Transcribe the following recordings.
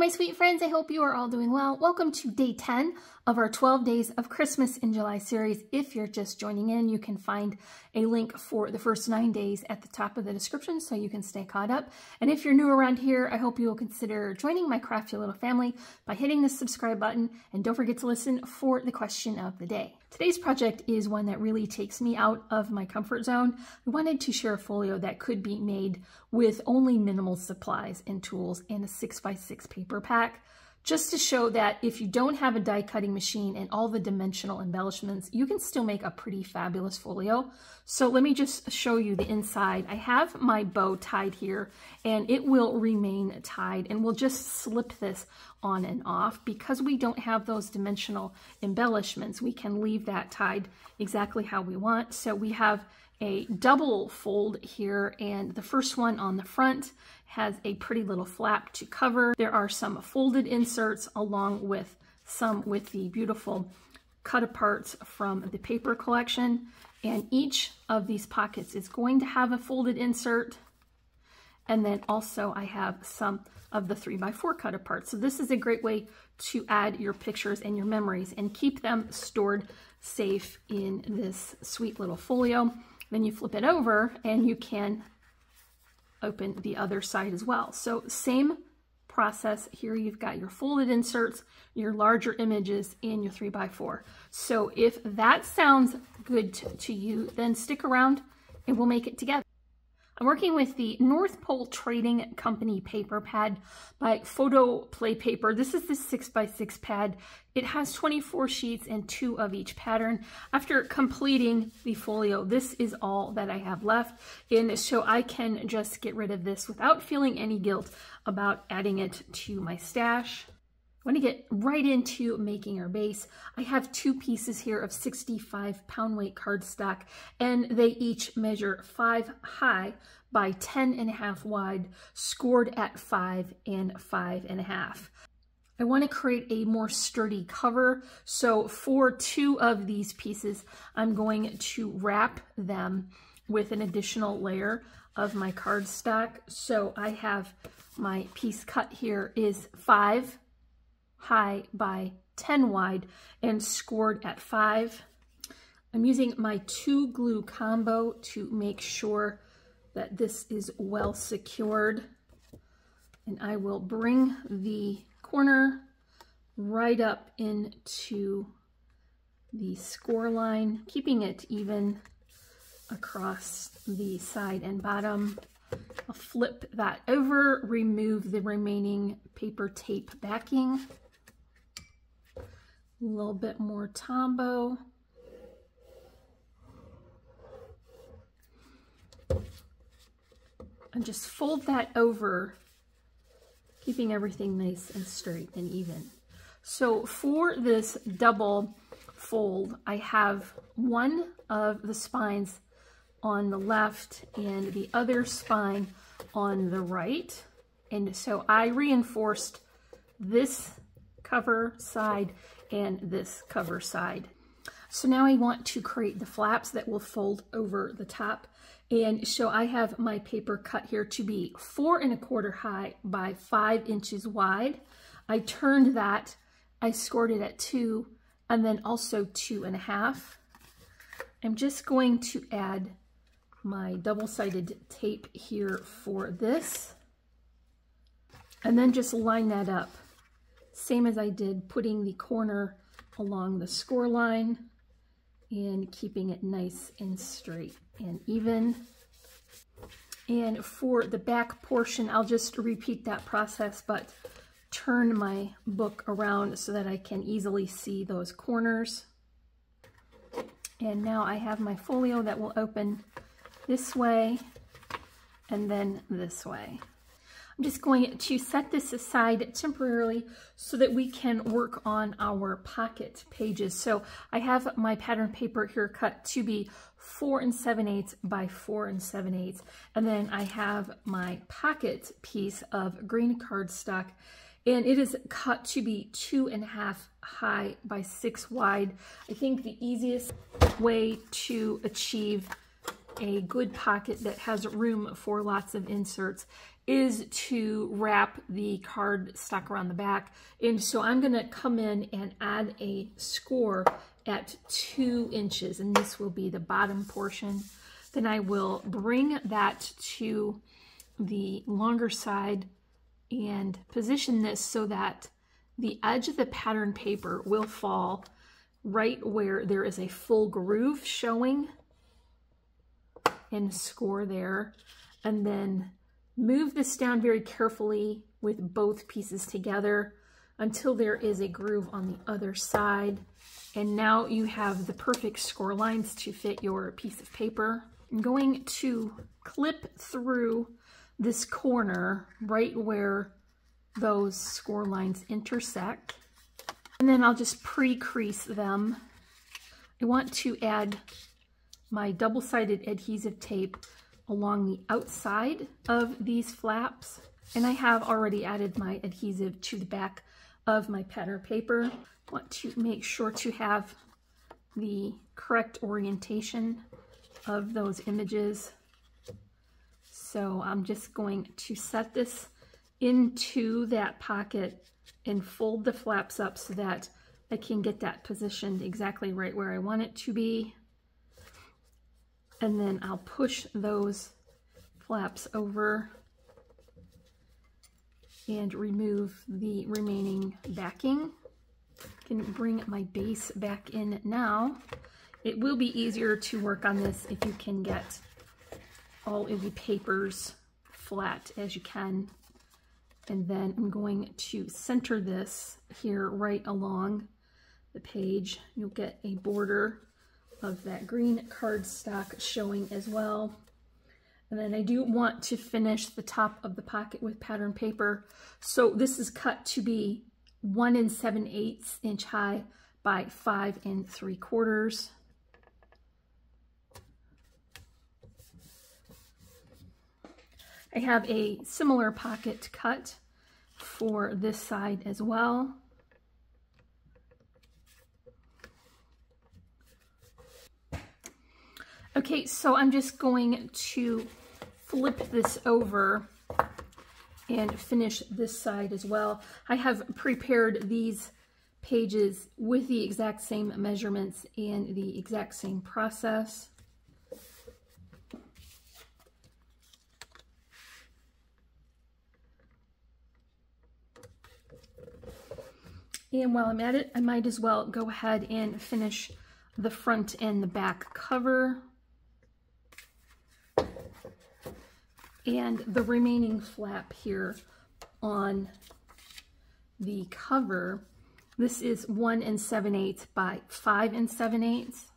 my sweet friends, I hope you are all doing well. Welcome to day 10 of our 12 Days of Christmas in July series. If you're just joining in, you can find a link for the first 9 days at the top of the description so you can stay caught up. And if you're new around here, I hope you will consider joining my crafty little family by hitting the subscribe button, and don't forget to listen for the question of the day. Today's project is one that really takes me out of my comfort zone. I wanted to share a folio that could be made with only minimal supplies and tools and a 6x6 paper pack, just to show that if you don't have a die cutting machine and all the dimensional embellishments, you can still make a pretty fabulous folio. So let me just show you the inside. I have my bow tied here and it will remain tied, and we'll just slip this on and off. Because we don't have those dimensional embellishments, we can leave that tied exactly how we want. So we have a double fold here, and the first one on the front has a pretty little flap to cover. There are some folded inserts along with some with the beautiful cut aparts from the paper collection, and each of these pockets is going to have a folded insert. And then also I have some of the 3x4 cut apart. So this is a great way to add your pictures and your memories and keep them stored safe in this sweet little folio. Then you flip it over and you can open the other side as well. So same process here. You've got your folded inserts, your larger images, and your 3x4. So if that sounds good to you, then stick around and we'll make it together. I'm working with the North Pole Trading Company paper pad by PhotoPlay paper. This is the 6x6 pad. It has 24 sheets and 2 of each pattern. After completing the folio, this is all that I have left, and so I can just get rid of this without feeling any guilt about adding it to my stash. I want to get right into making our base. I have 2 pieces here of 65 pound weight cardstock, and they each measure 5 high by 10.5 wide, scored at 5 and 5.5. I want to create a more sturdy cover, so for 2 of these pieces, I'm going to wrap them with an additional layer of my cardstock. So I have my piece cut here is 5 high by 10 wide and scored at 5. I'm using my 2 glue combo to make sure that this is well secured, and I will bring the corner right up into the score line, keeping it even across the side and bottom. I'll flip that over, remove the remaining paper tape backing. A little bit more Tombow. And just fold that over, keeping everything nice and straight and even. So for this double fold, I have one of the spines on the left and the other spine on the right. And so I reinforced this cover side and this cover side. So now I want to create the flaps that will fold over the top. And so I have my paper cut here to be 4 1/4 high by 5 inches wide. I turned that, I scored it at 2, and then also 2.5. I'm just going to add my double-sided tape here for this, and then just line that up. Same as I did, putting the corner along the score line and keeping it nice and straight and even. And for the back portion, I'll just repeat that process, but turn my book around so that I can easily see those corners. And now I have my folio that will open this way and then this way. I'm just going to set this aside temporarily so that we can work on our pocket pages. So I have my pattern paper here cut to be 4 7/8 by 4 7/8. And then I have my pocket piece of green cardstock, and it is cut to be 2.5 high by 6 wide. I think the easiest way to achieve a good pocket that has room for lots of inserts is to wrap the card stock around the back. And so I'm gonna come in and add a score at 2 inches, and this will be the bottom portion. Then I will bring that to the longer side and position this so that the edge of the pattern paper will fall right where there is a full groove showing, and score there. And then move this down very carefully with both pieces together until there is a groove on the other side. And now you have the perfect score lines to fit your piece of paper. I'm going to clip through this corner right where those score lines intersect. And then I'll just pre-crease them. I want to add my double-sided adhesive tape along the outside of these flaps. And I have already added my adhesive to the back of my pattern paper. I want to make sure to have the correct orientation of those images. So I'm just going to set this into that pocket and fold the flaps up so that I can get that positioned exactly right where I want it to be. And then I'll push those flaps over and remove the remaining backing. I can bring my base back in now. It will be easier to work on this if you can get all of the papers flat as you can. And then I'm going to center this here right along the page. You'll get a border of that green cardstock showing as well. And then I do want to finish the top of the pocket with pattern paper. So this is cut to be 1 7/8 inch high by 5 3/4. I have a similar pocket cut for this side as well. Okay, so I'm just going to flip this over and finish this side as well. I have prepared these pages with the exact same measurements and the exact same process. And while I'm at it, I might as well go ahead and finish the front and the back cover. And the remaining flap here on the cover, this is 1 7/8 by 5 7/8.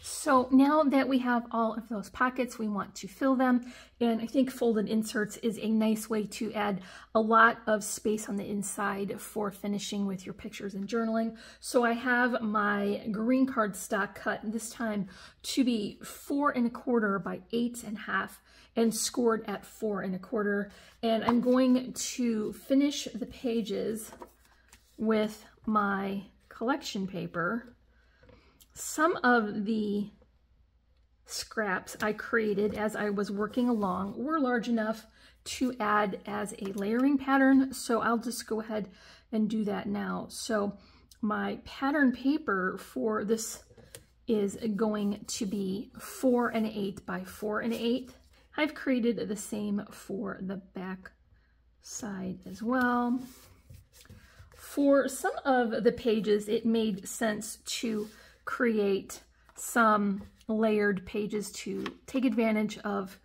So now that we have all of those pockets, we want to fill them. And I think folded inserts is a nice way to add a lot of space on the inside for finishing with your pictures and journaling. So I have my green cardstock cut this time to be 4 1/4 by 8 1/2 and scored at 4 1/4. And I'm going to finish the pages with my collection paper. Some of the scraps I created as I was working along were large enough to add as a layering pattern, so I'll just go ahead and do that now. So my pattern paper for this is going to be 4 1/8 by 4 1/8. I've created the same for the back side as well. For some of the pages, it made sense to create some layered pages to take advantage of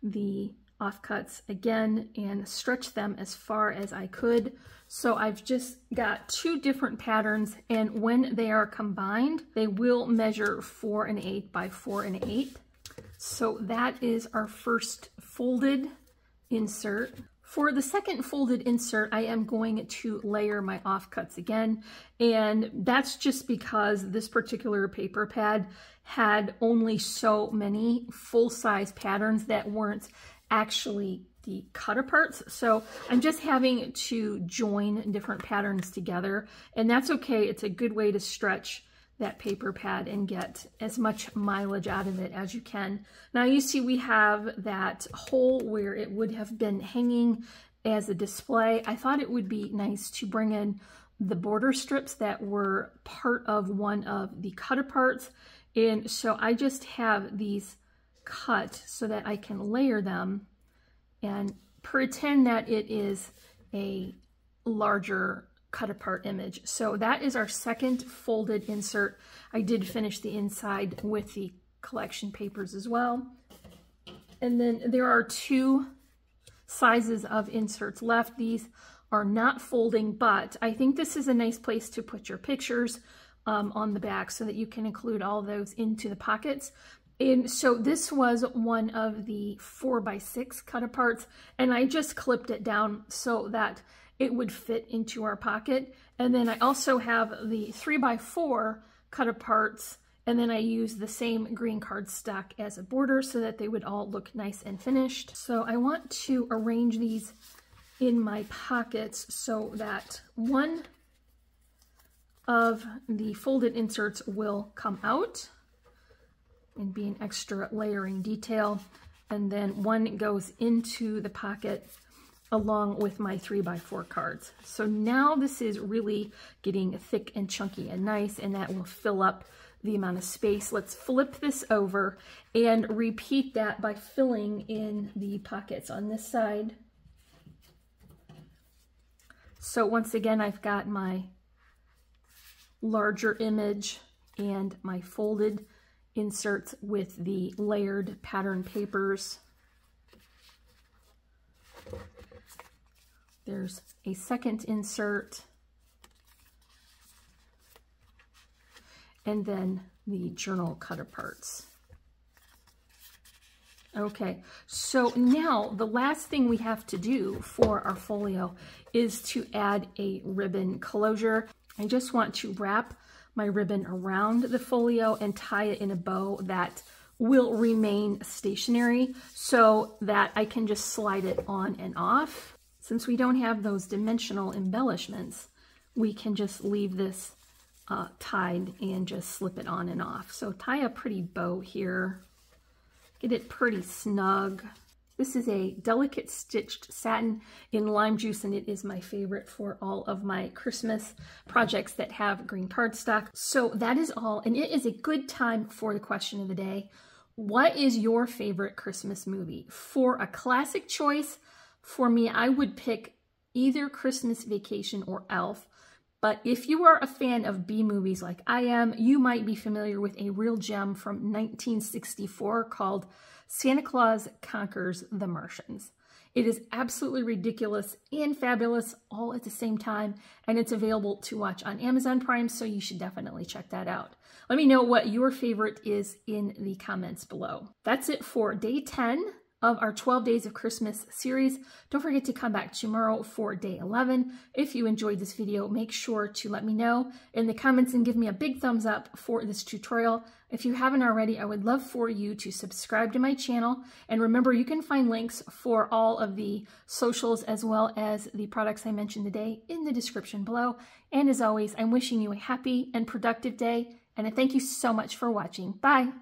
the offcuts again and stretch them as far as I could. So I've just got 2 different patterns, and when they are combined, they will measure 4 1/8 by 4 1/8. So that is our first folded insert. For the second folded insert, I am going to layer my offcuts again, and that's just because this particular paper pad had only so many full-size patterns that weren't actually the cut aparts. So I'm just having to join different patterns together, and that's okay. It's a good way to stretch that paper pad and get as much mileage out of it as you can. Now you see we have that hole where it would have been hanging as a display. I thought it would be nice to bring in the border strips that were part of one of the cut aparts. And so I just have these cut so that I can layer them and pretend that it is a larger cut apart image. So that is our second folded insert. I did finish the inside with the collection papers as well. And then there are two sizes of inserts left. These are not folding, but I think this is a nice place to put your pictures on the back so that you can include all those into the pockets. And so this was one of the 4x6 cut aparts, and I just clipped it down so that it would fit into our pocket. And then I also have the 3x4 cut aparts, and then I used the same green cardstock as a border so that they would all look nice and finished. So I want to arrange these in my pockets so that one of the folded inserts will come out and be an extra layering detail, and then one goes into the pocket along with my 3x4 cards. So now this is really getting thick and chunky and nice, and that will fill up the amount of space. Let's flip this over and repeat that by filling in the pockets on this side. So once again, I've got my larger image and my folded inserts with the layered pattern papers. There's a second insert, and then the journal cut aparts. Okay, so now the last thing we have to do for our folio is to add a ribbon closure. I just want to wrap my ribbon around the folio and tie it in a bow that will remain stationary so that I can just slide it on and off. Since we don't have those dimensional embellishments, we can just leave this tied and just slip it on and off. So tie a pretty bow here, get it pretty snug. This is a delicate stitched satin in lime juice, and it is my favorite for all of my Christmas projects that have green cardstock. So that is all, and it is a good time for the question of the day. What is your favorite Christmas movie? For a classic choice, for me, I would pick either Christmas Vacation or Elf. But if you are a fan of B movies like I am, you might be familiar with a real gem from 1964 called Santa Claus Conquers the Martians. It is absolutely ridiculous and fabulous all at the same time, and it's available to watch on Amazon Prime, so you should definitely check that out. Let me know what your favorite is in the comments below. That's it for day 10 of our 12 Days of Christmas series. Don't forget to come back tomorrow for day 11. If you enjoyed this video, make sure to let me know in the comments and give me a big thumbs up for this tutorial. If you haven't already, I would love for you to subscribe to my channel. And remember, you can find links for all of the socials as well as the products I mentioned today in the description below. And as always, I'm wishing you a happy and productive day, and I thank you so much for watching. Bye!